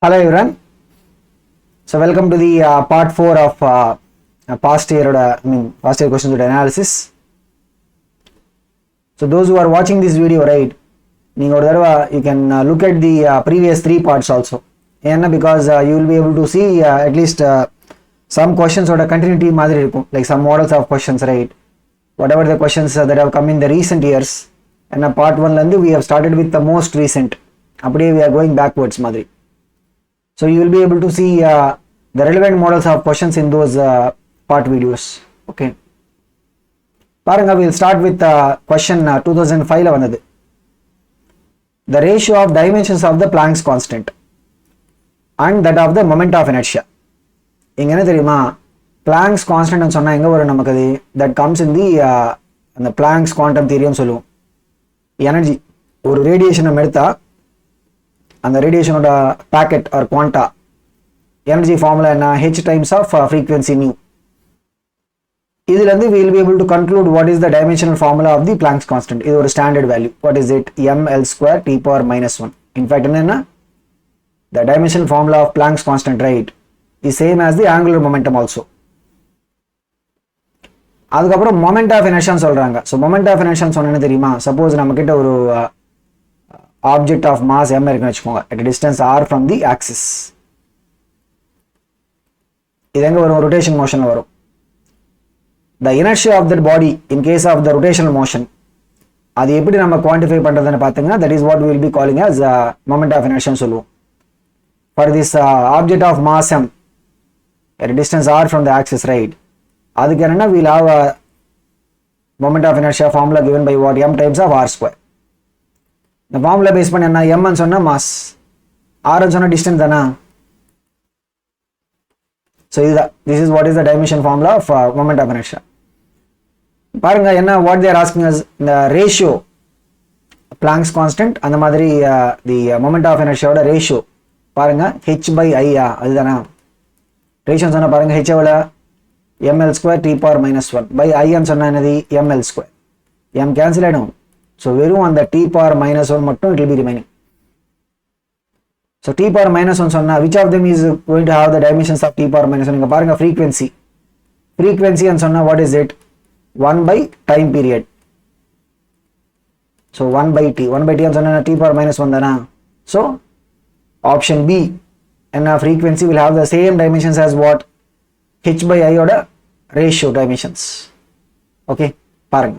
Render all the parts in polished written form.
Hello everyone. So welcome to the part 4 of past year questions analysis. So those who are watching this video, right, you can look at the previous 3 parts also. And because you will be able to see at least some questions or continuity like some models of questions, right? Whatever the questions that have come in the recent years. And part 1 we have started with the most recent. We are going backwards madri. So you will be able to see the relevant models of questions in those part videos. Okay. Paranga, we'll start with question 2005 la vandadu. The ratio of dimensions of the Planck's constant and that of the moment of inertia. Inga enna theriyuma Planck's constant nu sonna enga varum namakku that comes in the Planck's quantum theory nu solluvom. Energy ஒரு radiation எடுத்தா அந்த ரேடியேஷனோட packet R குவாண்டா energy formula என்ன h times of frequency nu. இதுல இருந்து we will be able to conclude what is the dimensional formula of the Planck's constant. இது ஒரு standard value. What is it? ml square t power minus 1. In fact என்னன்னா the dimensional formula of Planck's constant, right, is same as the angular momentum also. அதுக்கப்புறம் moment of inertia சொல்றாங்க. So moment of inertia சொன்னா என்ன தெரியுமா? Suppose நம்ம கிட்ட ஒரு object of mass m இருக்குன்னு வெச்சுக்கோங்க at a distance r from the axis. இது எங்க வரும்? rotation motionல வரும். The inertia of that body in case of the rotational motion, அது எப்படி நம்ம quantify பண்றதுன்னு பாத்தீங்கன்னா that is what we will be calling as moment of inertia சொல்லுவோம். For this object of mass m at a distance r from the axis, right, அதுக்கு என்னன்னா we will have a moment of inertia formula given by what? m times of r square. இந்த formula base பண்ணி என்ன m ன்னு சொன்னா mass, r ன்னு சொன்னா distance தானா. சோ இதுதான் this is what is the dimension formula of moment of inertia. பாருங்க என்ன what they are asking us the ratio Planck's constant அந்த மாதிரி the moment of inertia ஓட ரேஷியோ பாருங்க h by i அதுதானா. ரேஷியோ சொன்னா பாருங்க h எவ்வளவு ml square t power minus 1 by i ன்னு சொன்னா என்னது ml square. m கேன்சல் ஆயிடும். So வெறும் அந்த t power minus 1 மட்டும் it will be remaining. So t power minus 1 சொன்னா which of them is going to have the dimensions of t power minus 1? இங்க பாருங்க frequency ன்னு சொன்னா what is it? 1 by time period. So 1 by t ன்னு சொன்னா t power minus 1 தானா. So option B and frequency will have the same dimensions as what? h by i ஓட ratio dimensions. Okay, பாருங்க.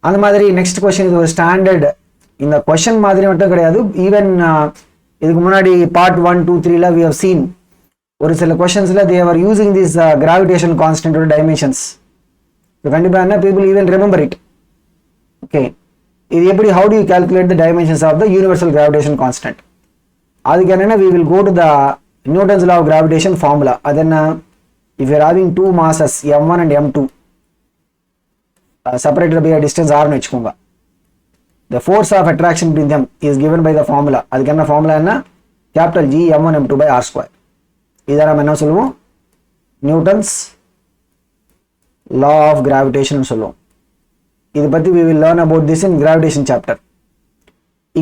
அந்த மாதிரி next question இது ஒரு standard. இந்த क्वेश्चन மாதிரி மட்டும் கிடையாது, ஈவன் இதுக்கு முன்னாடி பார்ட் 1 2 3 ல we have seen ஒரு சில क्वेश्चंसல they were using this gravitation constant or dimensions. So கண்டிப்பா என்ன people even remember it. Okay, இது எப்படி how do you calculate the dimensions of the universal gravitation constant? அதுக்கு என்னன்னா we will go to the Newton's law of gravitation formula. அது என்ன? If you are having two masses m1 and m2 separated by a distance r னு வெச்சுக்கோங்க, the force of attraction between them is given by the formula. அதுக்கு என்ன formula என்ன? capital G m1 m2 by r square. இத நாம என்ன சொல்லுவோம்? Newton's law of gravitation னு சொல்லுவோம். இது பத்தி we will learn about this in gravitation chapter.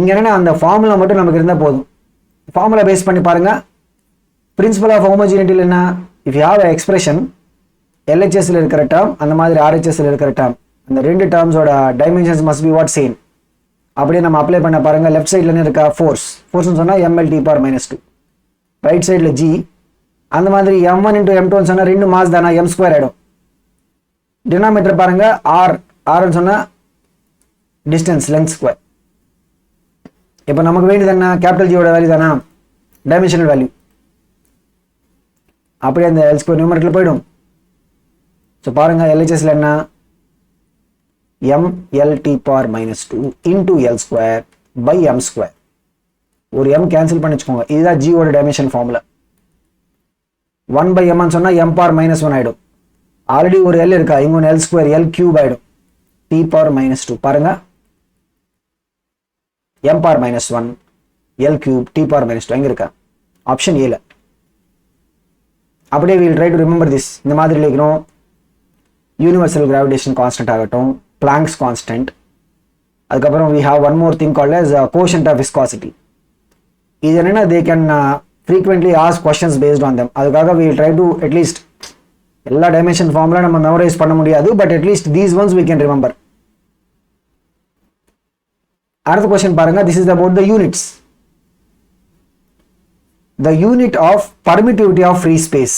இங்க என்னன்னா அந்த ஃபார்முலா மட்டும் நமக்கு இருந்தா போதும். ஃபார்முலா பேஸ் பண்ணி பாருங்க. principle of homogeneity என்ன? if you have an expression LHS ல இருக்கிற term அந்த மாதிரி RHS ல இருக்கிற term, அந்த ரெண்டு டேர்ம்ஸோட dimensions must be what? same. அப்படியே நம்ம அப்ளை பண்ண பாருங்க. லெஃப்ட் சைடுல என்ன இருக்கா? ஃபோர்ஸ் சொன்னா ml t power minus 2, right சைடுல g. அந்த மாதிரி m1 into m2 சொன்னா ரெண்டு மாஸ் தானா, m ஸ்கொயர் ஆயிடும். டினாமினேட்டர் பாருங்க r ன்னு சொன்னா டிஸ்டன்ஸ் லென்த் ஸ்கொயர். இப்போ நமக்கு வேண்டியது என்ன? கேபிட்டல் g ஓட வேல்யூ தானா, டைமென்ஷனல் வேல்யூ. அப்படியே அந்த l ஸ்கொயர் நியூமரேட்டர்ல போய்டும். சோ பாருங்க LHS ல என்ன? ml t power minus 2 into l square by m square. ஒரு m கேன்சல் பண்ணிச்சுக்கோங்க. இதுதான் g ஓட டைமென்ஷன் ஃபார்முலா. 1 by m ன்னு சொன்னா m power minus 1 ஆயிடும். ஆல்ரெடி ஒரு l இருக்கா, இங்க ஒரு l square l cube ஆயிடும். t power minus 2 பாருங்க m power minus 1 l cube t power minus 2 எங்க இருக்கா? ஆப்ஷன் A ல. அப்படியே we will try to remember this. இந்த மாதிரி எழுதிக்கிறோம். யூனிவர்சல் கிராவிடேஷன் கான்ஸ்டன்ட் ஆகட்டும், Planck's constant. அதுக்கப்புறம் we have one more thing called as quotient of viscosity. இது என்னன்னா they can frequently ask questions based on them. அதுக்காக we will try to at least எல்லா dimension formula நம்ம memorise பண்ண முடியாது, but at least these ones we can remember. அடுத்த question பாருங்க, this is about the units. The unit of permittivity of free space.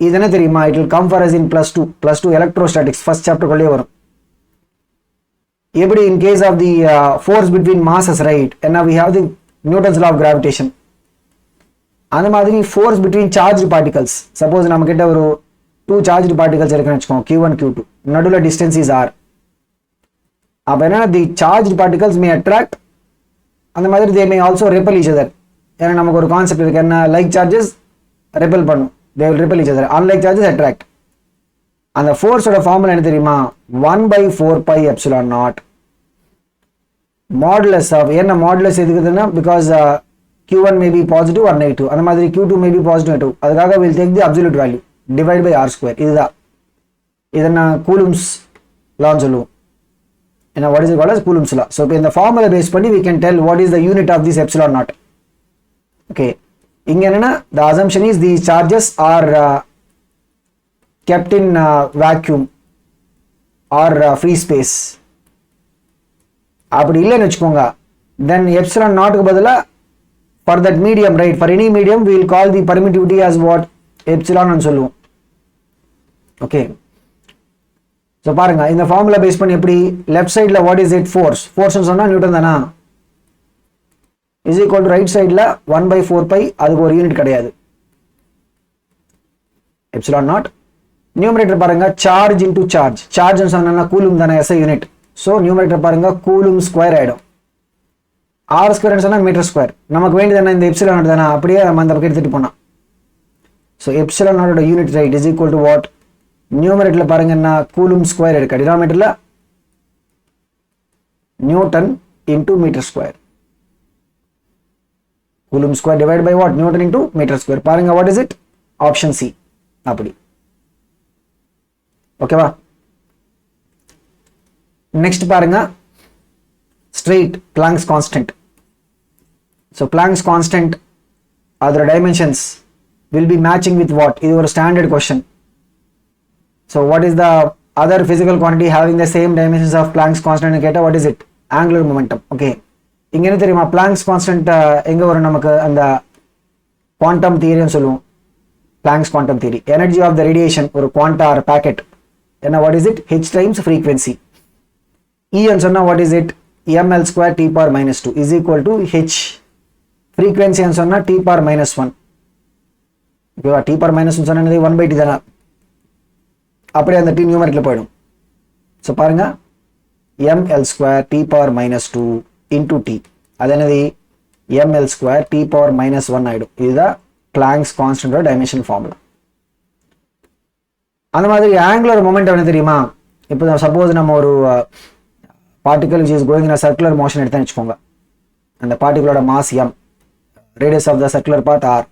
இது என்ன தெரியுமா? It will come for us in +2 electrostatics first chapter குள்ளே வரும். எப்படி in case of the force between masses, right? And now we have the Newton's law of gravitation. அந்த மாதிரி force between charged particles. Suppose நம்ம கிட்ட ஒரு 2 charged particles இருக்குன்னு வெச்சுக்கோங்க, Q1 Q2. நடுவுல distance is r. அப்ப என்ன, the charged particles may attract, அந்த மாதிரி they may also repel each other. ஏன்னா நமக்கு ஒரு கான்செப்ட் இருக்கு, என்ன, like charges repel பண்ணும், they will repel each other, unlike charges attract. அந்த ஃபோர்ஸோட ஃபார்முலா என்ன தெரியுமா? 1/4πε0 மாடுலஸ் ஆஃப், என்ன மாடுலஸ் எதுக்குதுன்னா because Q1 may be positive or negative, அந்த மாதிரி Q2 may be positive or negative, அதுக்காக we'll take the absolute value divide by r². இதுதான் இதை நான் கூலும்ஸ் லான்னு சொல்லுவோம். ஏன்னா what is it called as Coulomb's law. So இப்போ இந்த ஃபார்முலா பேஸ் பண்ணி we can tell what is the unit of this ε0. Okay, இங்க என்னன்னா the assumption is these charges are kept in vacuum or free space. அப்படி இல்லைன்னு வச்சுக்கோங்க, then ε0 க்கு பதிலா for that medium, right, for any medium we will call the permittivity as what? Epsilon னு சொல்லுவோம். Okay, so பாருங்க இந்த ஃபார்முலா பேஸ் பண்ணி எப்படி, லெஃப்ட் சைடில் வாட் இஸ் இட்? ஃபோர்ஸ் சொன்னா நியூட்டன் தானா, இஸ் ஈக்குவல் டு ரைட் சைடில் 1/4π, அதுக்கு ஒரு யூனிட் கிடையாது, ε0. நியூமரேட்டர் பாருங்க, சார்ஜ் இன்டூ சார்ஜ், சார்ஜ் சொன்னா கூலும் தானே எஸ்ஐ யூனிட். ஸோ நியூமரேட்டர் பாருங்க கூலும் ஸ்கொயர் ஆயிடும், r² சொன்னா மீட்டர் ஸ்கொயர். நமக்கு வேண்டியது என்ன, இந்த எப்சிலான் தானே, அப்படியே நம்ம அந்த பக்கம் எடுத்துட்டு போனோம். ஸோ எப்சிலானோட unit, right, is equal to what? நியூமரேட்டர்ல பாருங்க என்ன, கூலும் ஸ்கொயர் இருக்கு, டினாமினேட்டர்ல newton into metre square. Coulomb square divide by what? Newton into metre square. பாருங்க what is it? Option C. அப்படி ஓகேவா? நெக்ஸ்ட் பாருங்க, straight Planck's constant. So Planck's constant அதோட dimensions will be matching with what? இது ஒரு standard question. So what is the other physical quantity having the same dimensions of Planck's constant னு கேட்டா what is it? Angular momentum. Okay, இங்க என்ன தெரியுமா, Planck's constant எங்க வரும் நமக்கு? அந்த குவாண்டம் தியரின்னு சொல்லுவோம், Planck's quantum theory. Energy of the radiation ஒரு குவாண்டா ஆர் பாக்கெட் என்ன, what is it? h times frequency. E ன்னு சொன்னா what is it? ml² t⁻⁻2 is equal to h. frequency ன்னு சொன்னா t⁻⁻1. ஓகேவா? t⁻⁻1 சொன்னா 1/t தானே, அப்படியே அந்த t நியூமரேட்டர்ல போயிடும். ஸோ பாருங்க ml² t⁻⁻2 into t, அது என்னது? ml² t⁻⁻1 ஆயிடும். இதுதான் பிளாங்க்ஸ் கான்ஸ்டன்டோட டைமென்ஷன் ஃபார்முலா. அந்த மாதிரி ஆங்குலர் மொமெண்டம் என்ன தெரியுமா? இப்போ சப்போஸ் நம்ம ஒரு particle which is going in a circular motion எடுத்தேன்னு வச்சுக்கோங்க, அந்த பார்ட்டிகளோட mass m, radius of the circular path r,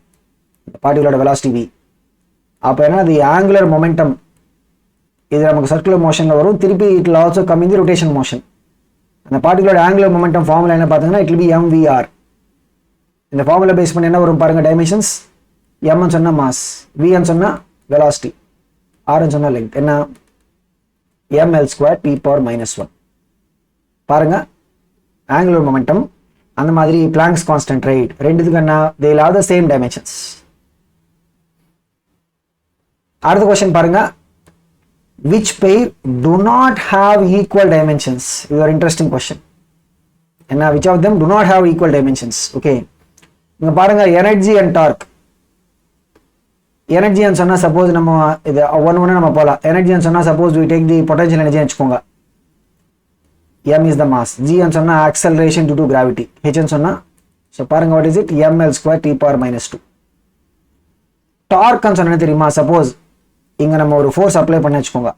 அந்த பார்ட்டிகளோட வெலாசிட்டி v. அப்போ என்ன, அது ஆங்குலர் மொமெண்டம் இது நமக்கு சர்க்குலர் மோஷன்ல வரும், திருப்பி it will also come in the rotation motion. அந்த பார்ட்டிகளோட ஆங்குலர் மொமெண்டம் ஃபார்முலா என்ன பார்த்தீங்கன்னா இட் வில் பி mvr. இந்த ஃபார்முலா பேஸ் பண்ணி என்ன வரும் பாருங்க, டைமென்ஷன்ஸ் m ன்னு சொன்னா மாஸ், v ன்னு சொன்னா வெலாசிட்டி, r ன்னு சொன்னா லெங்த், என்ன ml² t⁻⁻1. பாருங்க ஆங்குலர் மொமெண்டம், அந்த மாதிரி பிளாங்க்ஸ் கான்ஸ்டன்ட், ரைட், ரெண்டுத்துக்கு என்ன, they will have the same dimensions. அடுத்த क्वेश्चन பாருங்க, which pair do not have equal dimensions? இது ஒரு இன்ட்ரெஸ்டிங் क्वेश्चन. என்ன, which of them do not have equal dimensions? Okay, இங்க பாருங்க எனர்ஜி அண்ட் டார்க். எனர்ஜி ன்னு சொன்னா சப்போஸ் நம்ம இது ஒன்னு நம்ம போலாம். எனர்ஜி ன்னு சொன்னா suppose we take the potential energy வெச்சுக்கோங்க, m is the mass, g ன்னு சொன்னா acceleration due to gravity, h ன்னு சொன்னா, so பாருங்க what is it? ml² t⁻⁻2. Dark ன்னு சொன்னா தெரியுமா, சப்போஸ் இங்க நம்ம ஒரு ஃபோர்ஸ் அப்ளை பண்ண வெச்சுக்கோங்க.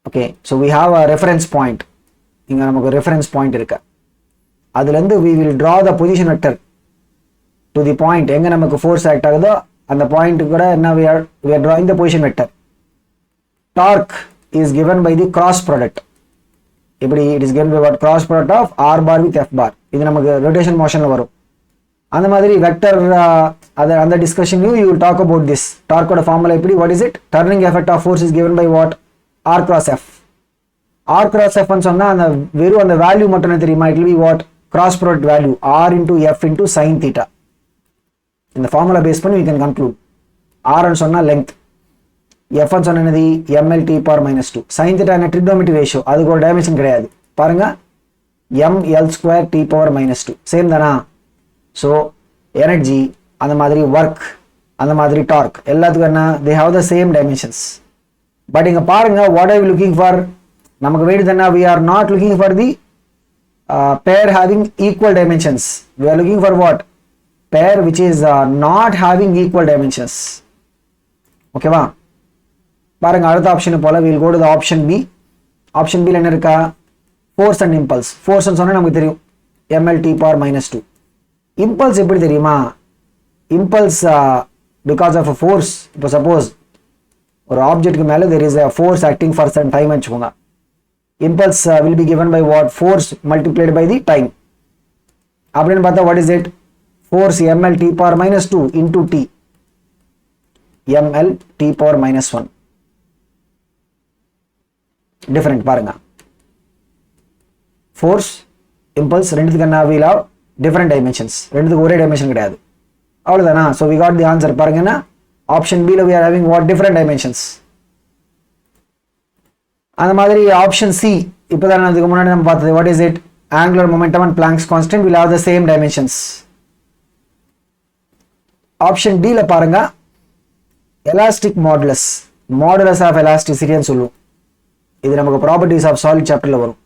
Okay, so we have a reference point. இங்க நமக்கு ரெஃபரன்ஸ் பாயிண்ட் இருக்கு, அதுல இருந்து we will draw the position vector to the point எங்க நமக்கு ஃபோர்ஸ் ஆக்ட் ஆகுதோ அந்த பாயிண்ட் கூட என்ன, we are drawing the position vector. Torque is given by the cross product. எப்படி? It is given by what? Cross product of r bar with f bar. இது நமக்கு rotation மோஷனில் வரும். அந்த மாதிரி வெக்டர் அந்த டிஸ்கஷன்லையும் you will talk about this. டார்க்கோட ஃபார்முலா எப்படி, what is it, turning effect of force is given by what, r cross f. R cross எஃப்னு சொன்னால் அந்த வெறும் அந்த வேல்யூ மட்டும் என்ன தெரியுமா, it will be what, cross product value r into f into sine theta. இந்த ஃபார்முலா பேஸ் பண்ணி வி கேன் கன்க்ளூட். ஆர்ன்னு சொன்னால் லென்த், எஃப்னு சொன்ன என்னது ml t power -2. Sine theta என்ன, ட்ரிக்னோமெட்ரி ரேஷியோ, அதுக்கு ஒரு டைமென்ஷன் கிடையாது பாருங்க, ml² t power -2 சேம் தானா. ஸோ எனர்ஜி அந்த மாதிரி ஒர்க் அந்த மாதிரி டார்க் எல்லாத்துக்கும் என்ன, they have the same dimensions. But இங்கே பாருங்க, what are we looking for, நமக்கு வேண்டியது என்ன, we are not looking for the pair having equal dimensions. We are looking for what, pair which is not having equal dimensions. ஓகேவா, பாருங்க அடுத்த option போல will go to the option B. Option பில என்ன இருக்கா, ஃபோர்ஸ் அண்ட் இம்பல்ஸ். ஃபோர்ஸ்னு சொன்னா நமக்கு தெரியும் ml t power -2. இம்பல்ஸ் எப்படி தெரியுமா, impulse because of a force. இப்போ சப்போஸ் ஒரு ஆப்ஜெக்ட்க்கு மேலே there is a force acting for some time வச்சுக்கோங்க, impulse will be given by what, force multiplied by the time. அப்படின்னு பார்த்தா what is it, force ml t power -2 into t, ml t power -1. Different பாருங்க, force impulse ரெண்டுத்துக்கு என்ன, will have different dimensions, ரெண்டுத்துக்கு ஒரே dimension கிடையாது, அவ்வளவுதானா. So we got the answer. பாருங்க என்ன, ஆப்ஷன் பில we are having what, different dimensions. அந்த மாதிரி ஆப்ஷன் சி இப்போதான் அதுக்கு முன்னாடி நம்ம பார்த்தது, what is it, angular momentum and Planck's constant will have the same dimensions. Option டில பாருங்க, எலாஸ்டிக் மாடுலஸ், மாடுலஸ் ஆஃப் எலாஸ்டிசிட்டின்னு சொல்லுவோம். இது நமக்கு ப்ராப்பர்ட்டிஸ் ஆஃப் சாலிட் சாப்டர்ல வரும்.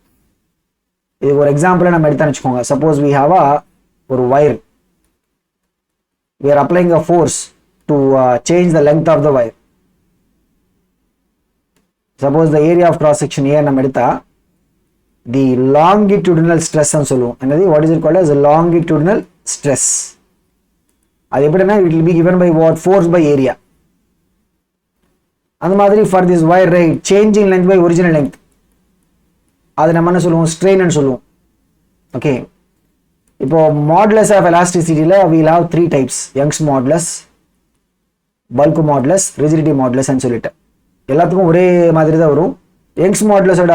இது ஒரு எக்ஸாம்பிள் நம்ம எடுத்து வச்சுக்கோங்க. சப்போஸ் வி ஹாவ் ஒரு wire, we are applying a force to change the length of the wire. Suppose the area of cross section A நம்ம எடுத்தா the longitudinal stress ன்னு சொல்லுவோம். என்னது, what is it called as a longitudinal stress. அது எப்படின்னா it will be given by what, force by area. அந்த மாதிரி for this wire, right, changing length by original length, அது நம்ம என்ன சொல்லுவோம், strain ன்னு சொல்லுவோம். ஓகே, இப்போ மாடுலஸ் ஆஃப் எலாஸ்டிசிட்டியில் we'll have 3 types, Young's modulus, bulk modulus, rigidity modulus சொல்லிட்டு எல்லாத்துக்கும் ஒரே மாதிரி தான் வரும். யங்ஸ் மாடுலஸோட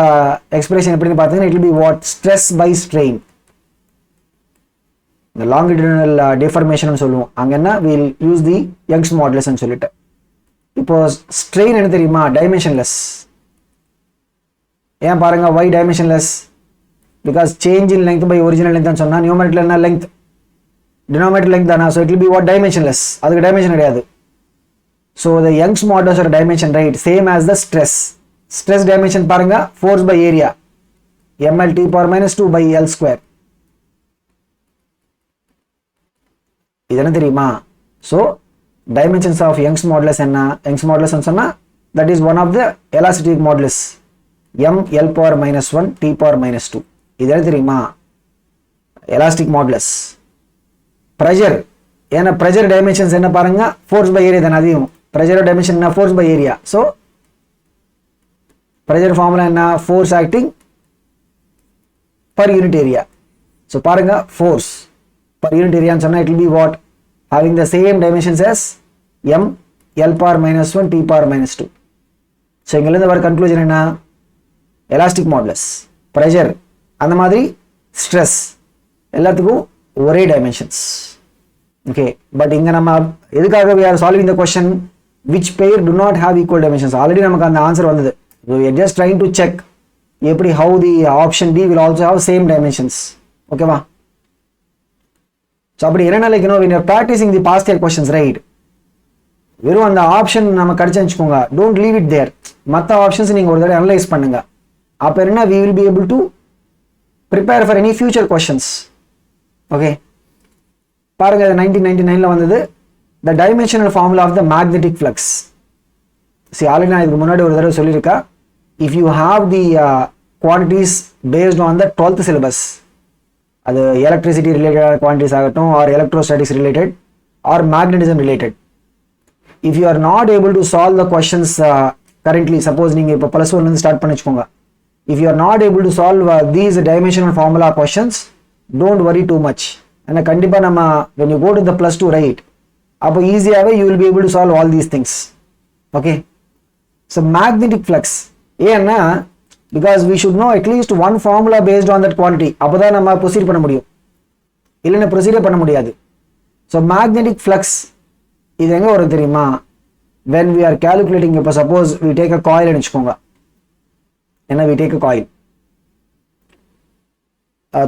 எக்ஸ்பிரஷன் எப்படின்னு பார்த்தீங்கன்னா, it will be what, stress by strain. இந்த லாங்கிடியூனல் டிஃபர்மேஷன் சொல்லுவோம், அங்கே என்ன, will use the Young's modulus சொல்லிட்டு. இப்போ ஸ்ட்ரெயின் என்ன தெரியுமா, டைமென்ஷன்லெஸ். ஏன் பாருங்க, why dimensionless, because change in length by original length ன்னு சொன்னா நியூமரேட்டர்ல என்ன length, denominator length தானா, so it will be what, dimensionless. அதுக்கு டைமென்ஷன் கிடையாது. so the Young's modulus or dimension, right, same as the stress dimension பாருங்க, force by area ml t power -2 by l square. இது என்ன தெரியுமா, so dimensions of Young's modulus என்ன, Young's modulus ன்னு சொன்னா that is one of the elastic modulus, m l power -1 t power -2. இது என்ன தெரியுமா, எலாஸ்டிக் மாடுலஸ். ப்ரெஷர், ஏன்னா ப்ரெஷர் டைமென்ஷன்ஸ் என்ன பாருங்க, ஃபோர்ஸ் பை ஏரியா தானே, அதையும் ப்ரெஷர் டைமென்ஷன் என்ன, force by area. So pressure formula என்ன, force acting per unit area. So பாருங்க, ஃபோர்ஸ் பர் யூனிட் ஏரியான்னு சொன்னால் it will be what, having the same dimensions as m l power -1 t power -2. So இங்கிருந்து வர conclusion என்ன, elastic modulus, pressure, அந்த மாதிரி stress எல்லாத்துக்கும் ஒரே டைமென்ஷன்ஸ். ஓகே, பட் இங்க நம்ம எதுக்காக we are solving the question which pair do not have equal dimensions. Already நமக்கு அந்த ஆன்சர் வந்தது. we are just trying to check எப்படி how the option D will also have same dimensions. ஓகேவா, so அப்படி என்ன நினைக்கணும், when you are practicing the past year questions, right, வெறும் அந்த ஆப்ஷன் நம்ம கிடைச்சு வச்சுக்கோங்க, don't leave it there. மற்ற ஆப்ஷன்ஸ் நீங்க ஒரு தடவை அனலைஸ் பண்ணுங்க. அப்ப என்ன, we will be able to prepare for any future questions. okay, பாருங்க 1999ல வந்தது, the dimensional formula of the magnetic flux. see already நான் இதுக்கு முன்னாடி ஒரு தடவை சொல்லியிருக்கேன், if you have the quantities based on the 12th syllabus, அது electricity related quantities ஆகட்டும், or electrostatics related or magnetism related, if you are not able to solve the questions currently, suppose நீங்க இப்போ +1 ல இருந்து ஸ்டார்ட் பண்ணி வச்சுக்கோங்க, if you are not able to solve these dimensional formula questions, don't worry too much. ஏன்னா கண்டிப்பாக நம்ம when you go to the +2 right, அப்போ ஈஸியாகவே you will be able to solve all these things. Okay, so magnetic flux ஏன்னா because we should know at least one formula based on that quantity. அப்போ தான் நம்ம proceed பண்ண முடியும், இல்லைன்னா ப்ரொசீடே பண்ண முடியாது. ஸோ மேக்னெட்டிக் ஃப்ளக்ஸ் இது எங்கே வரும் தெரியுமா? when we are calculating, இப்போ suppose we take a coil வச்சுக்கோங்க, ஏன்னா we take a coil,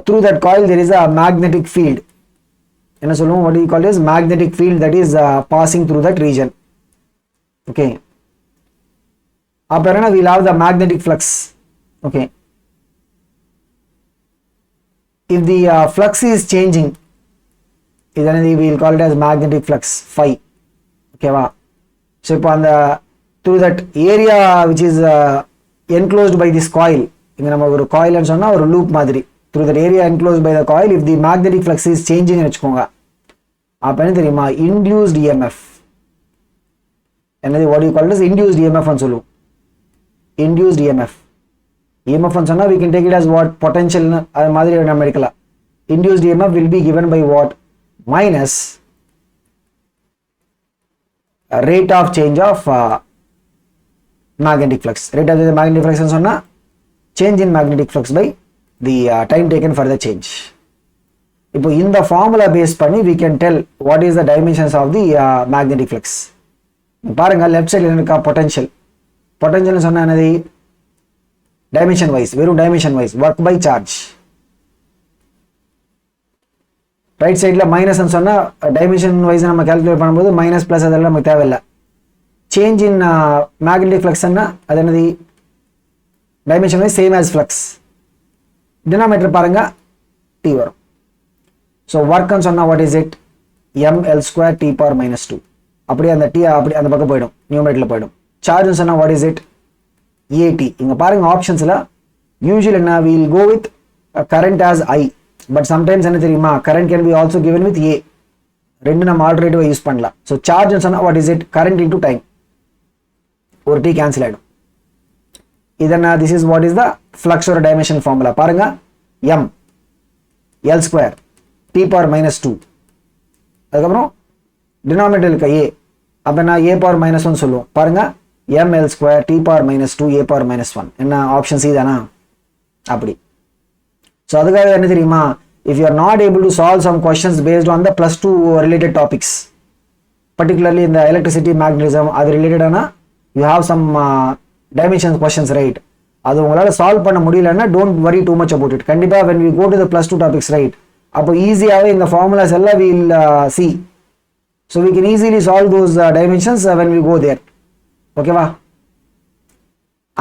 through that coil there is a magnetic field. என்ன சொல்லுவோம்? what do you call this? Magnetic field that is passing through that region. Okay, அப்போ என்ன? we'll have the magnetic flux. Okay, if the flux is changing, then we will call it as magnetic flux phi. Okay va? So இப்போ அந்த through that area which is enclosed by this coil, இங்க நம்ம ஒரு coil ன்னு சொன்னா ஒரு loop மாதிரி, through that area enclosed by the coil, if the magnetic flux is changing வச்சுக்கோங்க, அப்போ என்ன தெரியுமா? induced EMF. என்னது? what do you call it as induced EMF ன்னு சொல்லுவோம். induced EMF ன்னு சொன்னா we can take it as what? potential அது மாதிரி நம்ம எடுக்கலாம். induced EMF will be given by what? minus rate of change of magnetic flux. Rate of the magnetic flux ன்னு சொன்னா change in magnetic flux by the time taken for the change. இப்போ இந்த formula base பண்ணி we can tell what is the dimensions of the magnetic flux. பாருங்க left சைடுல இருக்கா potential. Potential சொன்னா என்னது? டைமென்ஷன் வைஸ், வெறும் dimension wise, work by charge. Right சைடில் மைனஸ் சொன்னா டைமென்ஷன் வைஸ் நம்ம கால்குலேட் பண்ணும்போது மைனஸ் பிளஸ் அதெல்லாம் நமக்கு தேவையில்லை. சேஞ்ச் இன் மேக்னெட்டிக் ஃப்ளக்ஸ்னா அது என்னது? Dimension wise same as flux. Denominator பாருங்க டி வரும். ஸோ ஒர்க்னு சொன்னா what is it? ml² t⁻−2. அப்படியே அந்த டி அப்படி அந்த பக்கம் போயிடும், நியூமரேட்டரில் போயிடும். சார்ஜ்னு சொன்னா வாட் இஸ் இட்? AT. இங்க பாருங்க ஆப்ஷன்ஸ்ல யூசுவல் என்ன? we will go with current as I, but sometimes என்ன தெரியுமா? current can be also given with A. ரெண்டு நம்ம ஆல்டர்னேட்டிவா யூஸ் பண்ணலாம். ஸோ சார்ஜ் சொன்னா what is it? current into time. ஒரு டி கேன்சல் ஆயிடும். இதனா this is what is the flux or dimension formula. பாருங்க m l² t⁻−2. அதுக்கப்புறம் டினாமினேட்டர் இருக்க a, அப்ப நான் a⁻−1 சொல்லுவோம். பாருங்க ml² t⁻−2 a⁻−1. என்ன? ஆப்ஷன் சி தானா? அப்படி. ஸோ அதுக்காக என்ன தெரியுமா? if you are not able to solve some questions based on the +2 related topics, particularly in the electricity, magnetism, அது ரிலேட்டடானா you have some dimensions questions, right? அது உங்களால் solve பண்ண முடியலன்னா don't worry too much about it. கண்டிப்பாக when we go to the +2 topics, right, அப்போ ஈஸியாகவே இந்த formulas எல்லாம் we will see. So we can easily solve those dimensions when we go there. ஓகேவா?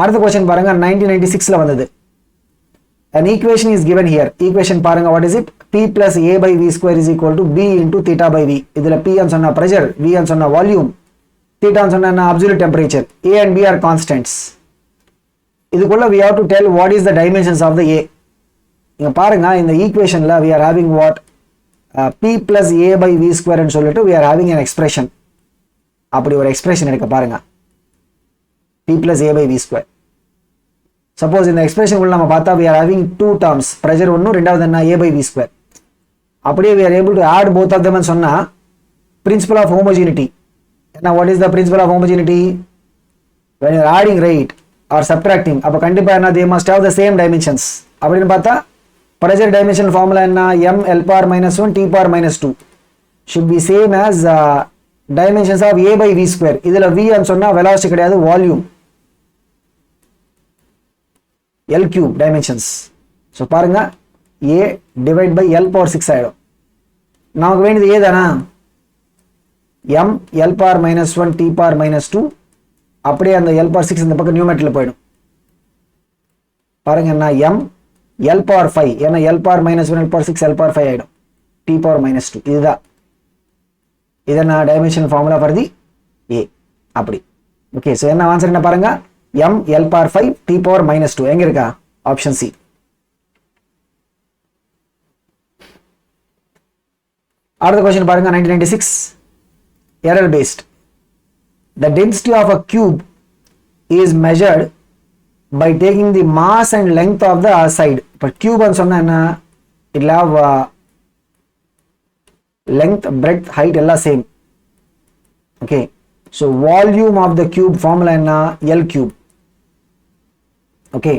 அடுத்த கொஸ்டின் பாருங்க 1996ல வந்தது. An equation is given here. Equation பாருங்க what is it? P plus A by V² is equal to B into theta by V. இதுல P ன்னு சொன்னா pressure, V ன்னு சொன்னா volume, theta ன்னு சொன்னா absolute temperature. A and B are constants. இதுக்குள்ள we have to tell what is the dimensions of the A. இங்க பாருங்க இந்த ஈக்குவேஷன்ல we are having what? P plus A by V² ன்னு சொல்லிட்டு we are having an expression. அப்படி ஒரு expression எடுக்க பாருங்க. P plus A by V². Suppose இந்த எக்ஸ்பிரஷன் உள்ள நம்ம பார்த்தா we are having two terms, pressure ஒன்னு, ரெண்டாவது என்ன? A by V². அப்படியே we are able to add both of them ன்னு சொன்னா principle of homogeneity. என்ன? what is the principle of homogeneity? when you are adding, right, or subtracting, அப்ப கண்டிப்பா என்ன? they must have the same dimensions. அப்படின்னு பார்த்தா pressure dimension formula என்ன? ml⁻−1 t⁻−2 should be same as dimensions of A by V². இதுல V ன்னு சொன்னா velocity கிடையாது, volume. L³ dimensions. ஸோ பாருங்க A divide by L⁻6 ஆயிடும். நமக்கு வேண்டியது A தானா? m l⁻−1 t⁻−2. அப்படியே அந்த L⁻6 இந்த பக்கம் நியூமரேட்டர்ல போயிடும். பாருங்க என்ன? m l⁻5. ஏன்னா l⁻−1 l⁻6 l⁻5 ஆயிடும். t⁻−2. இதுதான் இதனா dimension formula for the A. அப்படி. ஓகே, ஸோ என்ன ஆன்சர் என்ன பாருங்க? m l⁻5 t⁻−2. எங்க இருக்கா? Option C. அடுத்த கொஸ்டின் பாருங்க 1996 error based. The density of a cube is measured by taking the mass and length of the side. இப்போ cube ன்னு சொன்னா என்ன? it will have length, breadth, height எல்லாம் same. Okay, so volume of the cube formula என்ன L cube. Okay,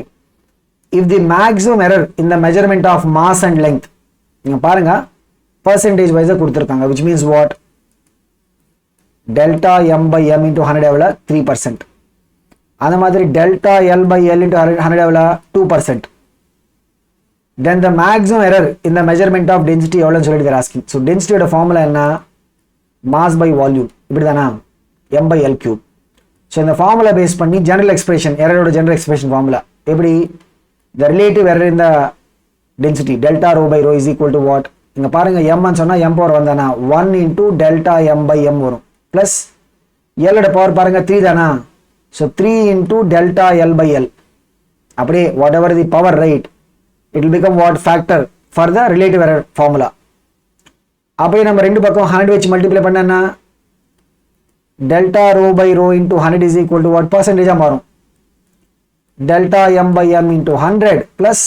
if the maximum error in the measurement of mass and length, நீங்க பாருங்க percentage wise கொடுத்திருக்காங்க, which means what, delta m by m into 100 எவ்வளவு 3%, அந்த மாதிரி delta l by l into 100 எவ்வளவு 2%. then the maximum error in the measurement of density எவ்வளவுன்னு சொல்லிட்டு they're asking. so density ஓட formula என்ன, mass by volume, இப்படிதானா, m by l cube. so இந்த formula base பண்ணி general expression, error ஓட general expression formula எப்படி, the relative error in the density delta rho by rho is equal to what, இங்க பாருங்க m ன்னு சொன்னா m power வந்தானா 1 into delta m by m வரும், plus l ஓட பவர் பாருங்க 3 தானா, so 3 into delta l by l, அப்படியே whatever the power, right, it will become what, factor for the relative error formula. அப்படியே நம்ம ரெண்டு பக்கம் 100 வச்சு மல்டிப்ளை பண்ணனா delta rho by rho into 100 is equal to what, percentage மாறும், delta m by m into 100 plus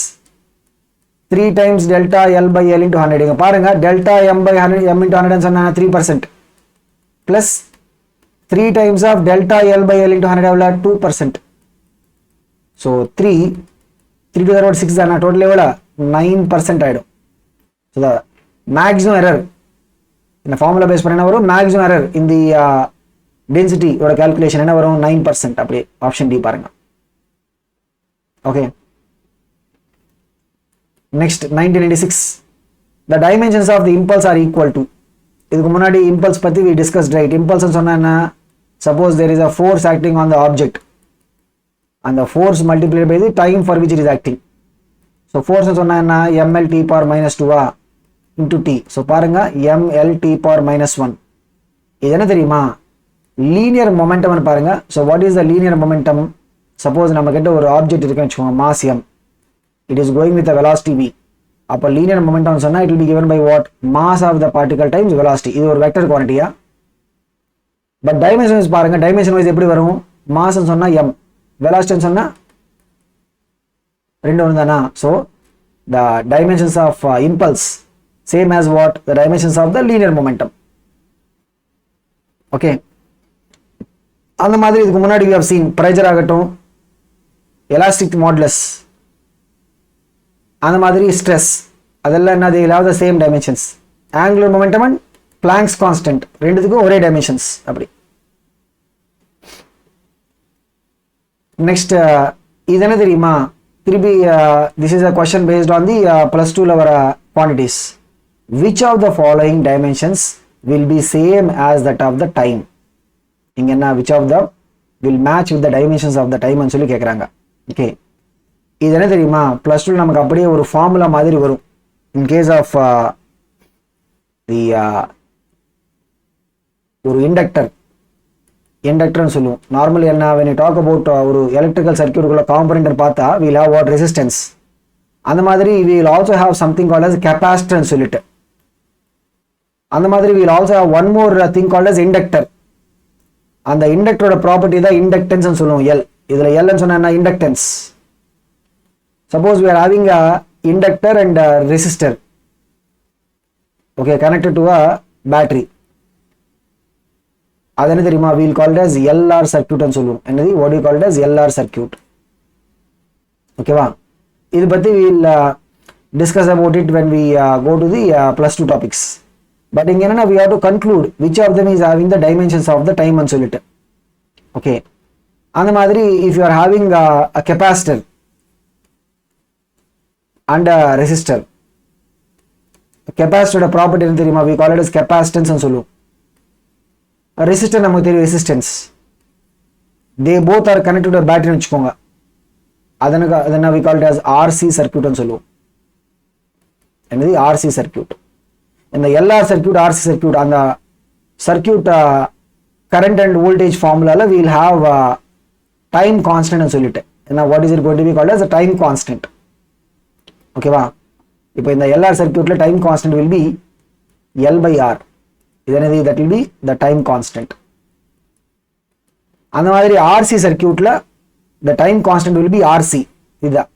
3 times delta l by l into 100. இங்க பாருங்க delta m by 100 m into 100 சொன்னா 3% plus 3 times of delta l by l into 100 எவ்வளவு 2%. so 3 to the power 6 தானா, total எவ்வளவு 9% ஆயிடும். so the maximum error இந்த formula base பண்ண என்ன வரும், maximum error in the density ஓட calculation என்ன வரும் 9%. அப்படியே option D பாருங்க. okay, next 1996, the dimensions of the impulse are equal to, இதுக்கு முன்னாடி impulse பத்தி we discussed, right. impulse ன்னு சொன்னா என்ன, suppose there is a force acting on the object and the force multiplied by the time for which it is acting. so force ன்னு சொன்னா என்ன, ml t power minus 2 into t. so பாருங்க ml t power minus 1, இது என்ன தெரியுமா, linear momentum ன்னு பாருங்க. so what is the linear momentum, suppose நம்ம கிட்ட ஒரு ஆப்ஜெக்ட் இருக்குன்னு வெச்சுக்கோங்க, mass m, it is going with a velocity v, அப்ப linear momentum சொன்னா it will be given by what, mass of the particle times velocity. இது ஒரு vector quantity. but dimension wise பாருங்க, dimension wise எப்படி வரும், mass ன்னு சொன்னா m, velocity ன்னு சொன்னா ரெண்டு ஒண்ணு தானா. so the dimensions of impulse same as what, the dimensions of the linear momentum. okay, அந்த மாதிரி இதுக்கு முன்னாடி we have seen pressure ஆகட்டும், elastic modulus, அந்த மாதிரி stress, அதெல்லாம் என்ன, they will have the same dimensions. angular momentum and Planck's constant ரெண்டுத்துக்கும் ஒரே dimensions. அப்படி next இது என்ன தெரியுமா, திருப்பி this is a question based on the plus 2 ல வர quantities. which of the following dimensions will be same as that of the time, இங்க என்ன, which of the will match with the dimensions of the time ன்னு சொல்லி கேக்குறாங்க. okay, இது என்ன தெரியுமா, plus 2 நமக்கு அப்படியே ஒரு ஃபார்முலா மாதிரி வரும். in case of the ஒரு இண்டக்டர்னு சொல்லுவோம். நார்மலி என்ன, when you talk about ஒரு எலக்ட்ரிக்கல் சர்க்யூட் குள்ள காம்பனன்ட் பார்த்தா we will have what, resistance. அந்த மாதிரி we will also have something called as capacitor ன்னு சொல்லிட்டு, அந்த மாதிரி we will also have one more thing called as inductor. அந்த இண்டக்டரோட ப்ராப்பர்ட்டி தான் இண்டக்டன்ஸ் ன்னு சொல்லுவோம். L, இதுல L ன்னு சொன்னா என்ன, inductance. suppose we are having a inductor and a resistor, okay, connected to a battery, அது என்ன தெரியுமா, we will call it as LR circuit ன்னு சொல்லுவோம். என்னது, what do you call it as LR circuit. ஓகேவா, இது பத்தி we will discuss about it when we go to the plus 2 topics. but இங்க என்னன்னா, we have to conclude which of them is having the dimensions of the time ன்னு சொல்லிட்டு. okay, அந்த மாதிரி if you are having a capacitor and a resistor, capacitor property என்ன தெரியுமா, we call it as capacitance ன்னு சொல்லுவோம். resistor நமக்கு தெரியும் resistance, they both are connected to a battery ன்னு வெச்சுக்கோங்க, அதன we call it as RC circuit ன்னு சொல்லுவோம். என்னது, RC circuit. இந்த LR circuit, RC circuit, அந்த circuit current and voltage formula we will have time constant ன்னு சொல்லிட்டு, என்ன, what is it going to be called as a time constant. ஓகேவா, இப்போ இந்த LR சர்க்யூட்ல time constant will be L by R. இது என்னது, that will be the time constant. அந்த மாதிரி RC சர்க்யூட்ல the time constant will be RC. இதுதான்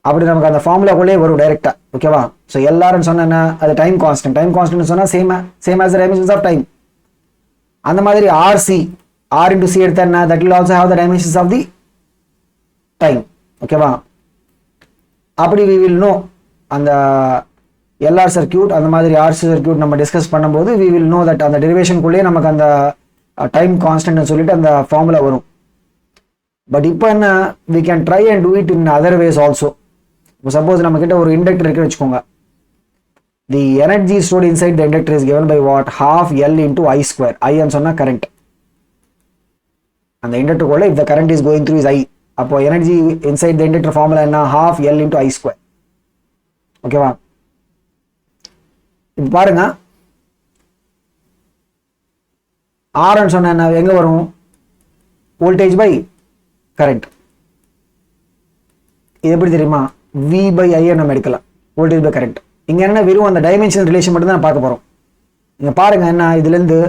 அப்படி நமக்கு அந்த ஃபார்முலாக்குள்ளே வரும் டைரெக்டாக. ஓகேவா? ஸோ எல்லாரும் சொன்னா அது டைம் கான்ஸ்டன்ட் சொன்னால் same as the dimensions of time. அந்த மாதிரி ஆர்சி ஆர் இன்டூ சி எடுத்தா that will also have the dimensions of the time. ஓகேவா? அப்படி வி வில் நோ அந்த எல்ஆர் சர்க்கியூட் அந்த மாதிரி ஆர்சி சர்க்கியூட் நம்ம டிஸ்கஸ் பண்ணும்போது வி வில் நோ தட் அந்த டெரிவேஷனுக்குள்ளேயே நமக்கு அந்த டைம் கான்ஸ்டன்ட்னு சொல்லிட்டு அந்த ஃபார்முலா வரும். பட் இப்போ என்ன, we can try and do it in other ways also. இப்போ சப்போஸ் நம்ம கிட்ட ஒரு இண்டக்டர் இருக்குன்னு வச்சுக்கோங்க. The energy stored inside the inductor is given by what? half L into I square. I ன்னு சொன்னா கரண்ட். அந்த இண்டக்டருக்குள்ள if the current is going through is I, அப்போ energy inside the inductor formula என்ன? half L into I square. ஓகேவா? இப்போ பாருங்க, ஆர்ன்னு சொன்ன என்ன எங்க வரும்? Voltage by current. இது எப்படி தெரியுமா? V by I நம்ம எடுக்கலாம், வோல்டேஜ் பை கரண்ட். இங்க என்ன, வெறும் அந்த டைமென்ஷன் ரிலேஷன் மட்டும் தான் பார்க்க போறோம். இங்க பாருங்க என்ன, இதுல இருந்து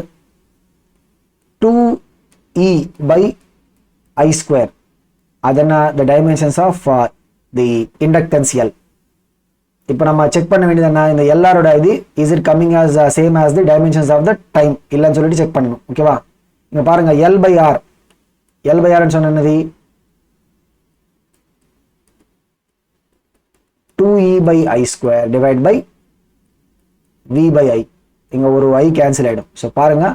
2E by I square, அதனா the dimensions of the inductance L. இப்போ நம்ம செக் பண்ண வேண்டியது என்ன, இந்த எல்லாரோட இது is it coming as same as the dimensions of the time இல்லன்னு சொல்லிட்டு செக் பண்ணணும். ஓகேவா? இங்க பாருங்க L by R ன்னு சொன்ன என்னது? 2E by I square divided by V by I. இங்க ஒரு I கேன்சல் ஆயிடும். ஸோ பாருங்க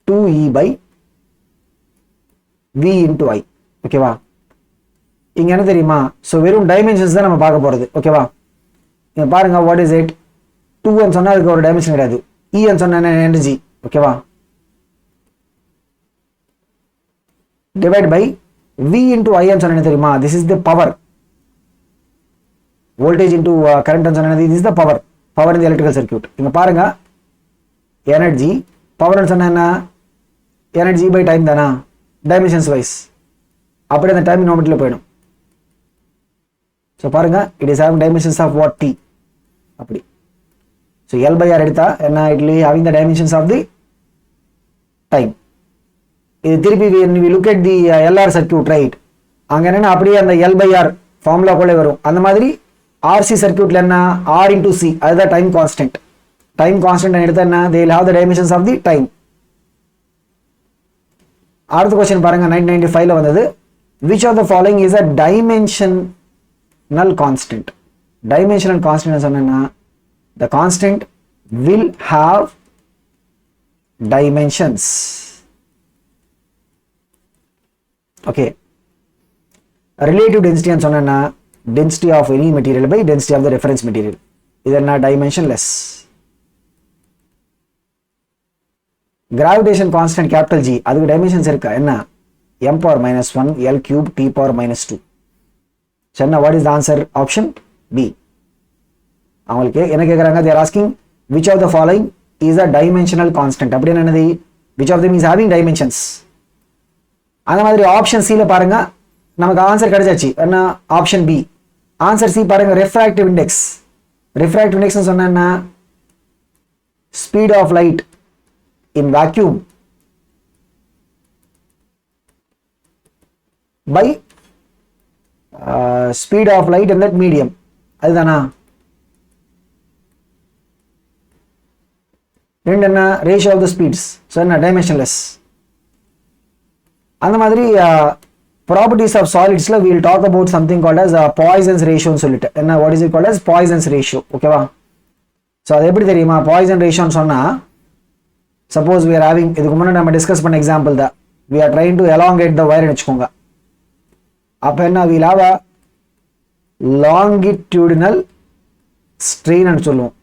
2E by V into I. ஓகேவா? இங்க என்ன தெரியுமா? ஸோ வெறும் டைமென்ஷன்ஸ் தான் நம்ம பார்க்க போறது. ஓகேவா? இங்க பாருங்க வாட் இஸ் இட்? 2 சொன்னா அதுக்கு ஒரு டைமென்ஷன் கிடையாது. E சொன்ன எனர்ஜி. ஓகேவா? Divide by V into I சொன்ன என்ன தெரியுமா? This is the power. Voltage into current சொன்னது this is the power in the electrical circuit. இங்க பாருங்க எனர்ஜி பவர் சொன்ன என்ன? எனர்ஜி பை டைம் தானா? Dimensions wise. அப்படியே அந்த டைம் நோமெட்ல போயிடும். ஸோ பாருங்க it is having dimensions of what? T. அப்படி. ஸோ L by R எடுத்தா என்ன? It will having the dimensions of the time. இது திருப்பி we look at the LR circuit, right? அங்க என்னன்னா அப்படியே அந்த L by R ஃபார்முலாக்குள்ளே வரும். அந்த மாதிரி RC சர்க்கியூட்ல என்ன? R into C, அதுதான் டைம் கான்ஸ்டன்ட். டைம் கான்ஸ்டன்ட் எடுத்தா என்ன? they will have the dimensions of the time. அடுத்த क्वेश्चन பாருங்க 1995 ல வந்தது. which of the following is a dimensional constant? dimensional constant சொன்னா the constant will have dimensions. okay, relative density ன்னு சொன்னா density of any material by density of the reference material. இது என்ன? dimensionless. gravitation constant capital G, அதுக்கு dimensions இருக்கா? என்ன? m power minus 1 L cube T power minus 2. சொன்னா what is the answer? option B. அவங்களுக்கு என்ன கேக்குறாங்க? they are asking which of the following is a dimensional constant. அப்படி என்னது? which of them is having dimensions. அந்த மாதிரி option C ல பாருங்க நமக்கு ஆன்சர் கிடைச்சாச்சு. என்ன? Option B. ஆன்சர் C பாருங்க, refractive index. refractive index சொன்னா என்ன? speed of light in vacuum by speed of light in that medium. அதுதானா? ரெண்டு என்ன? ratio of the speeds. so என்ன? dimensionless. அந்த மாதிரி properties of solids la we will talk about something called as Poisson's ratio னு சொல்லிட்டு. என்ன? what is it called as Poisson's ratio. ஓகேவா? so அது எப்படி தெரியுமா? Poisson ratio னு சொன்னா suppose we are having, இதுக்கு முன்னாடி நம்ம டிஸ்கஸ் பண்ண எக்ஸாம்பிள் தான், we are trying to elongate the wire னு வெச்சுக்கோங்க. அப்ப என்ன? we will have a longitudinal strain னு சொல்லுவோம்.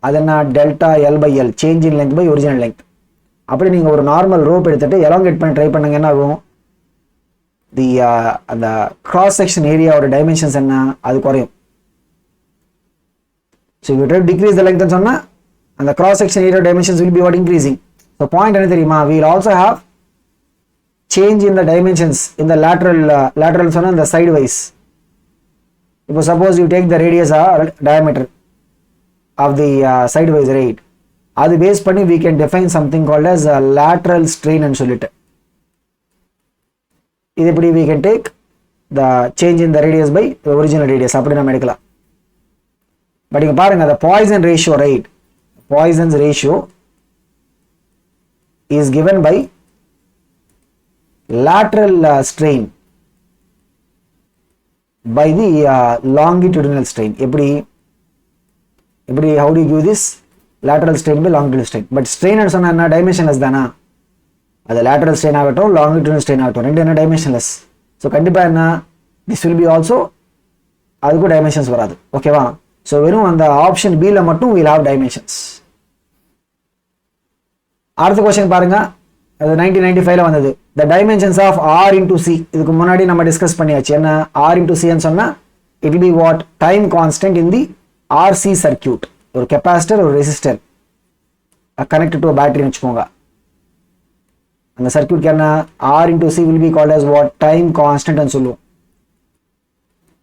அது என்ன? delta L by L, change in length by original length. அப்படி நீங்க ஒரு நார்மல் ரோப் எடுத்துட்டு elongate பண்ண ட்ரை பண்ணுங்க, என்ன ஆகும்? அந்த cross section area ஓட dimensions என்ன? அது குறையும். so if you try to decrease the length னு சொன்னா and the cross section area dimensions will be what? increasing. so point என்ன தெரியுமா? we will also have change in the dimensions in the lateral சொன்னா the sidewise. இப்போ suppose you take the radius or diameter of the sidewise, right? அது base பண்ணி we can define something called as lateral strain னு சொல்லிட்டு. இது எப்படி? we can take the change in the radius by the original radius அப்படி நம்ம எடுக்கலாம். But இங்க பாருங்க the Poisson ratio, right? Poisson's ratio is given by lateral strain by the longitudinal strain. எப்படி how do you give this? Lateral strain by longitudinal strain. But strain னு சொன்னா என்ன, dimensionless தானா? அது lateral strain ஆகட்டும் longitudinal strain ஆகட்டும் ரெண்டு என்ன dimensionless. ஸோ கண்டிப்பாக என்ன, this will be also அதுக்கும் dimensions வராது. ஓகேவா? ஸோ வெறும் அந்த ஆப்ஷன் பியில் மட்டும் will have dimensions. அடுத்த கொஸ்டின் பாருங்க, அது 1995ல வந்தது. the dimensions of r into c, இதுக்கு முன்னாடி நம்ம டிஸ்கஸ் பண்ணியாச்சு. என்ன r into c ன்னு சொன்னா it will be what? time constant in the RC circuit. ஒரு கெப்பாசிட்டர் ஒரு ரெசிஸ்டர் கனெக்டட் டு பேட்டரி வச்சுக்கோங்க. அந்த சர்க்யூட்க்கு என்ன, r into c will be called as what? time constant ன்னு சொல்லுவோம்.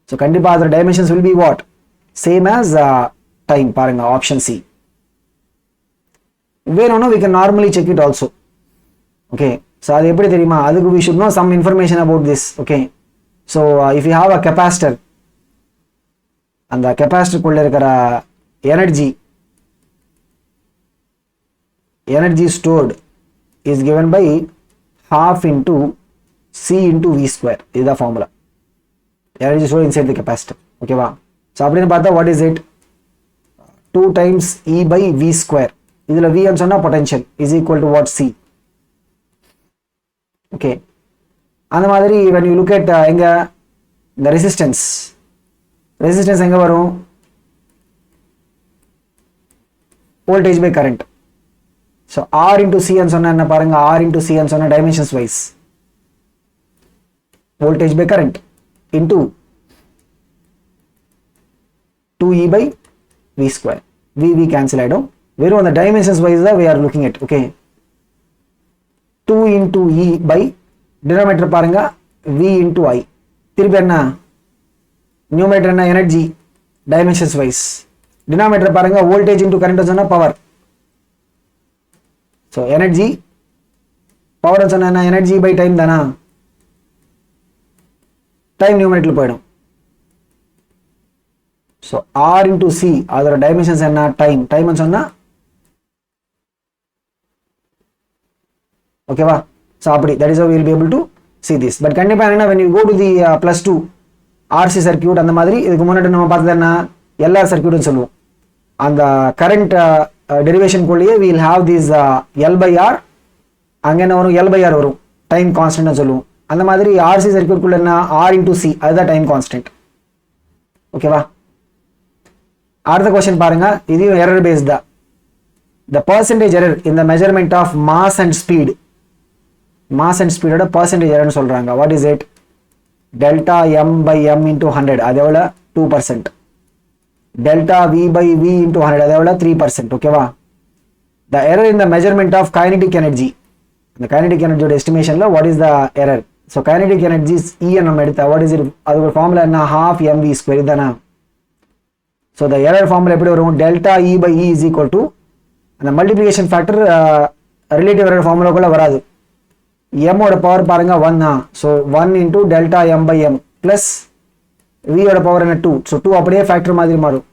ஸோ கண்டிப்பாக அதோட dimensions will be what? same as time. பாருங்க ஆப்ஷன் சி. வேணும்னா we can normally check it also. okay, so அது எப்படி தெரியுமா, அதுக்கு we should know some information about this. okay, so if you have a capacitor, அந்த கெப்பாசிட்டருக்குள்ள இருக்கிற energy stored is given by half into c into v square. இதுதான் formula, energy stored inside the capacitor. ஓகேவா? So அப்படின்னு பார்த்தா what is it? 2 times e by v square. இதில் v ன்னு சொன்னால் potential is equal to what? c. Okay, அந்த மாதிரி when you look at எங்க the resistance எங்க வரும்? voltage by current. so r into c ன்னு சொன்னா என்ன பாருங்க, r into c ன்னு சொன்னா dimensions wise voltage by current into 2e by v square. v cancel ஆயிடும். வெறும் அந்த dimensions wise தான் we are looking at. okay, 2 into e by denominator பாருங்க v into i. திருப்பி என்ன, நியூமரேட்டர் என்ன, எனர்ஜி dimensions wise. denominator பாருங்க voltage into current சொன்னா பவர். ஸோ எனர்ஜி பவர் சொன்னா என்ன, எனர்ஜி பை டைம் தானா, டைம் நியூமரேட்டர்ல போயிடும். ஸோ r into c அதோட டைமென்ஷன்ஸ் என்ன, டைம் சொன்னா ஓகேவா? ஸோ அப்படி that is how we will be able to see this. But கண்டிப்பாக என்ன, when you go to the +2 RC circuit அந்த மாதிரி இதுக்கு முன்னாடி நம்ம பார்த்தது என்ன, LR சர்க்கியூட்னு சொல்லுவோம். அந்த current டெரிவேஷனுக்குள்ளேயே we will have this L by R. அங்கே என்ன வரும், L by R வரும், டைம் கான்ஸ்டன்ட் சொல்லுவோம். அந்த மாதிரி RC சர்க்கியூட்குள்ள என்ன, R into C அதுதான் டைம் கான்ஸ்டன்ட். ஓகேவா? அடுத்த கொஸ்டின் பாருங்க, இதையும் எரர் பேஸ்ட் தான். the percentage error in the measurement of mass and speed. Mass and ஸ்பீடோட பர்சன்டேஜ் எரர்னு சொல்றாங்க. What is it? Delta m by m into 100 அது எவ்வளோ? 2%. Delta v by v into 100 அது எவ்வளோ? 3%. ஓகேவா? the error in the measurement of kinetic energy. இந்த kinetic energy ஓட எஸ்டிமேஷன்ல what is the error? so kinetic energy is E நம்ம எடுத்தா what is it? அது ஒரு ஃபார்முலா என்ன, half mv square தானா? so the error formula எப்படி வரும்? delta E by E is equal to அந்த multiplication factor relative error formula வராது. m ஓட பவர் பாருங்க 1 தான். so 1 into delta m by m plus v ஓட பவர் என்ன 2. so 2 அப்படியே ஃபேக்டர் மாதிரி மாறும்.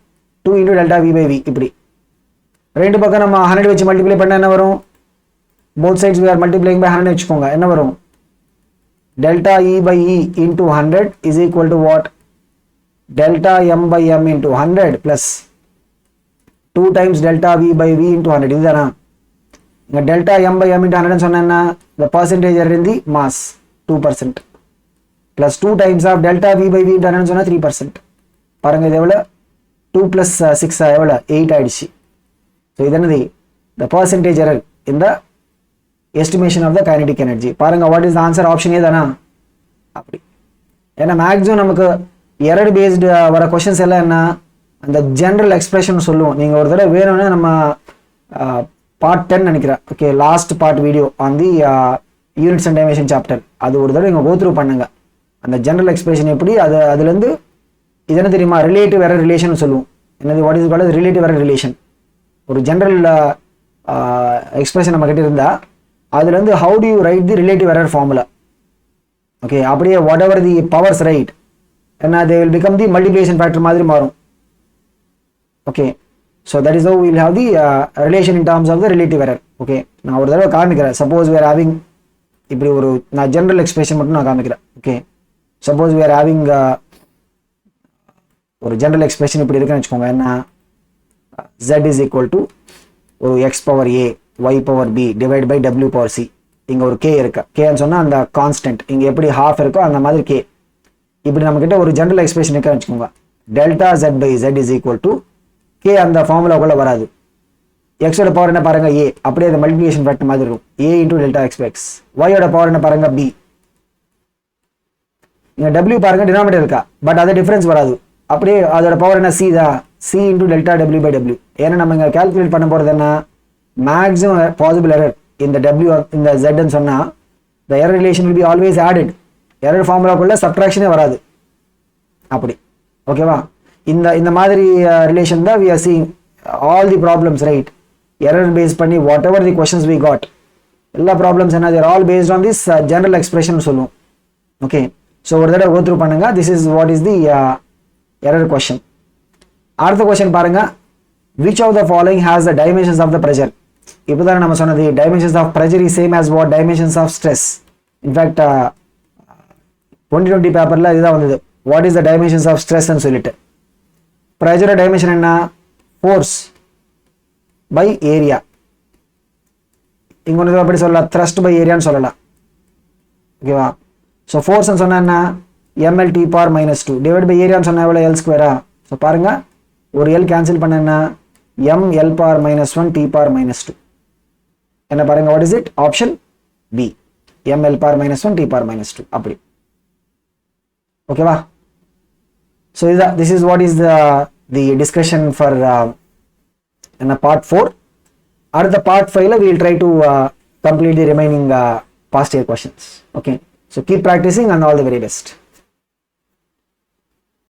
2 into delta v by v. இப்படி ரெண்டு பக்கம் நம்ம 100 வச்சு மல்டிப்ளை பண்ணா என்ன வரும்? both sides we are multiplying by 100 வச்சுக்கோங்க. என்ன வரும்? delta e by e into 100 is equal to what? delta m by m into 100 plus 2 times delta v by v into 100. இதுதானா? இங்க delta m by m into 100 சொன்னா என்ன? the percentage error in the mass 2% plus 2 times of delta v by v into 100 சொன்னா 3%. பாருங்க இது எவ்வளவு? 2 plus 6 எவ்வளவு? 8 ஆயிடுச்சு. so இது என்னது? the percentage error in the estimation of the kinetic energy. பாருங்க what is the answer? option A தானா? அப்படி ஏன்னா மேக்ஸிமம் நமக்கு எரர் பேஸ்டு வர கொஸ்டின்ஸ் எல்லாம் என்ன, அந்த ஜெனரல் எக்ஸ்பிரஷன் சொல்லுவோம். நீங்கள் ஒரு தடவை வேணும்னா நம்ம பார்ட் 10 நினைக்கிறேன், okay, last part video on the units and dimension chapter, அது ஒரு தடவை நீங்கள் கோத்ரூ பண்ணுங்க. அந்த ஜெனரல் எக்ஸ்பிரஷன் எப்படி, அதுலேருந்து இது என்ன தெரியுமா, ரிலேட்டிவ் எரர் ரிலேஷன் சொல்லுவோம். என்னது? What is called relative error relation. ஒரு ஜெனரல் எக்ஸ்பிரஷன் நம்ம கிட்ட இருந்தால் அதுலேருந்து how to you write the relative error formula. Okay அப்படியே whatever the powers right ஏன்னா they will become the multiplication factor மாதிரி மாறும். Okay so that is how will have the relation in terms of the relative error. Okay நான் ஒரு தடவை காமிக்கிறேன். Suppose we are having இப்படி ஒரு நான் ஜென்ரல் எக்ஸ்பிரஷன் மட்டும் நான் காமிக்கிறேன். Okay suppose we are having ஒரு ஜென்ரல் எக்ஸ்பிரஷன் இப்படி இருக்குன்னு வச்சுக்கோங்க. என்ன z is equal to ஒரு x power a y power b divide by w power c. இங்கே ஒரு k இருக்கு. கேன்னு சொன்னால் அந்த கான்ஸ்டன்ட் இங்கே எப்படி ஹாஃப் இருக்கோ அந்த மாதிரி k. இப்படி நம்மக்கிட்ட ஒரு ஜென்ரல் எக்ஸ்பிரஷன் இருக்குன்னு வச்சுக்கோங்க. Delta z by z is equal to k அந்த ஃபார்முலாக்குள்ளே வராது. எக்ஸோட பவர் என்ன பாருங்க a, அப்படியே அது மல்டிப்ளிகேஷன் ஃபேக்டர் மாதிரி இருக்கும். a into delta x by x. ஒயோட பவர் என்ன பாருங்க b. இங்கே w பாருங்க டினாமினேட்டர் இருக்கா, பட் அது டிஃபரன்ஸ் வராது. அப்படியே அதோட பவர் என்ன c தான், c into delta w by w. ஏன்னா நம்ம இங்கே கால்குலேட் பண்ண போகிறது என்ன, மேக்ஸிமம் பாசிபிள் எரர் இந்த w இந்த z சொன்னால் the error relation will be always added. Error ஃபார்முலாக்குள்ள சப்ட்ராக்ஷனே வராது. அப்படி ஓகேவா. இந்த மாதிரி ரிலேஷன் தான் we are seeing all the problems, right? Error based பண்ணி whatever the questions we got, எல்லா ப்ராப்ளம்ஸ் என்ன, they are all based on this general expression சொல்லுவோம். ஓகே ஸோ ஒரு தடவை go through பண்ணுங்க. this is what is the error question. அடுத்த question பாருங்க, which of the following has the dimensions of the pressure? இப்போ தான் நம்ம சொன்னது dimensions of pressure is same as what dimensions of stress. in fact 2020 பேப்பரில் இதுதான் வந்தது, what is the dimensions of stress ன்னு சொல்லிட்டு. pressure dimension என்ன, force by area. இங்க ஒன்று எப்படி சொல்லலாம், thrust by area ன்னு சொல்லலாம். ஓகேவா. ஸோ ஃபோர்ஸ் சொன்னா என்ன, ml t power minus 2 divide by ஏரியான்னு சொன்னா எவ்வளோ, எல் ஸ்கொயரா. ஸோ பாருங்க ஒரு எல் கேன்சல் பண்ண என்ன, ml power minus 1 t power minus 2. என்ன பாருங்க, what is it, option B, ml power minus 1 t power minus 2. அப்படி ஓகேவா. ஸோ இதுதான், this is what is the discussion for part 4. அடுத்த part 5 we will try to complete the remaining past year questions. Okay, so keep practicing and all the very best.